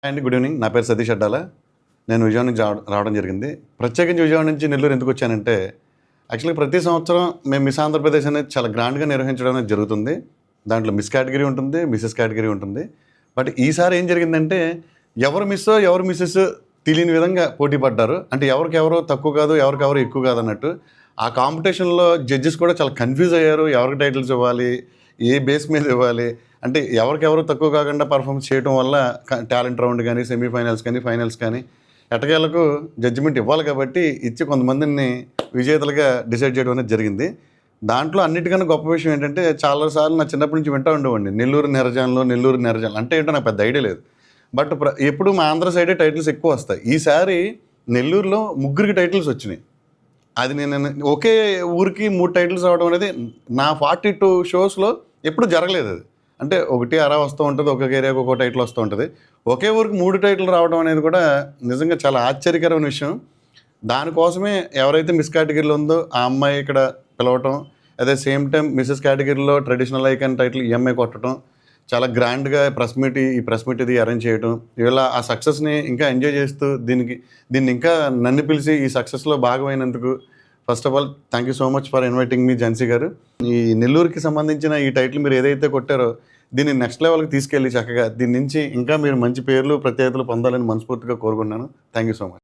అండి good evening. నా పేరు సతీష్ అడ్డాల. నేను విజయవాడ నుంచి రావడం జరిగింది. ప్రత్యేకించి విజయవాడ నుంచి నెల్లూరు ఎందుకు వచ్చానంటే, యాక్చువల్‌గా ప్రతి సంవత్సరం మేము మిస్ ఆంధ్రప్రదేశ్ అనేది చాలా గ్రాండ్‌గా నిర్వహించడం అనేది జరుగుతుంది. దాంట్లో మిస్ కేటగిరీ ఉంటుంది, మిసెస్ కేటగిరీ ఉంటుంది. బట్ ఈసారి ఏం జరిగిందంటే, ఎవరు మిస్సో, ఎవరు మిసెస్ తెలియని విధంగా పోటీ పడ్డారు. అంటే ఎవరికెవరు తక్కువ కాదు, ఎవరికెవరు ఎక్కువ కాదన్నట్టు. ఆ కాంపిటీషన్‌లో జడ్జెస్ కూడా చాలా కన్‌ఫ్యూజ్ అయ్యారు. ఎవరికి టైటిల్స్ ఇవ్వాలి? ఏ బేస్ మీద ఇవ్వాలి? అంటే ఎవరికెవరు తక్కువ కాకుండా పర్ఫార్మెన్స్ చేయడం వల్ల టాలెంట్ రౌండ్ కానీ, సెమీఫైనల్స్ కానీ, ఫైనల్స్ కానీ ఎట్టకేలకు జడ్జిమెంట్ ఇవ్వాలి కాబట్టి ఇచ్చి కొంతమందిని విజేతలుగా డిసైడ్ చేయడం అనేది జరిగింది. దాంట్లో అన్నిటికన్నా గొప్ప విషయం ఏంటంటే, చాలా సార్లు నా చిన్నప్పటి నుంచి వింటూ ఉండేవాడిని. నెల్లూరు నెరజాన్లు అంటే ఏంటో నాకు పెద్ద ఐడియా లేదు. బట్ ఎప్పుడు మా ఆంధ్ర సైడే టైటిల్స్ ఎక్కువ వస్తాయి. ఈసారి నెల్లూరులో ముగ్గురికి టైటిల్స్ వచ్చినాయి. అది నేను ఒకే ఊరికి 3 టైటిల్స్ రావడం అనేది నా 42 షోస్‌లో ఎప్పుడు జరగలేదు అది. అంటే ఒకటి అలా వస్తూ ఉంటుంది, ఒక్కొక్క ఏరియాకి ఒక్కో టైటిల్ వస్తూ ఉంటుంది. ఒకే ఊరికి 3 టైటిల్ రావడం అనేది కూడా నిజంగా చాలా ఆశ్చర్యకరమైన విషయం. దానికోసమే ఎవరైతే మిస్ కేటగిరీలో ఉందో ఆ అమ్మాయి ఇక్కడ పిలవటం, అదే సేమ్ టైం మిసెస్ కేటగిరీలో ట్రెడిషనల్ ఐకాన్ టైటిల్ ఈ అమ్మాయి కొట్టడం, చాలా గ్రాండ్గా ఈ ప్రెస్ మీట్ ఇది అరేంజ్ చేయడం, ఇలా ఆ సక్సెస్ని ఇంకా ఎంజాయ్ చేస్తూ దీన్ని ఇంకా నన్ను పిలిచి ఈ సక్సెస్లో భాగమైనందుకు first of all thank you so much for inviting మీ ఝాన్సీ గారు. ఈ నెల్లూరుకి సంబంధించిన ఈ టైటిల్ మీరు ఏదైతే కొట్టారో దీన్ని నెక్స్ట్ లెవెల్కి తీసుకెళ్ళి చక్కగా దీని నుంచి ఇంకా మీరు మంచి పేర్లు ప్రత్యేకతలు పొందాలని మనస్ఫూర్తిగా కోరుకుంటున్నాను. Thank you so much.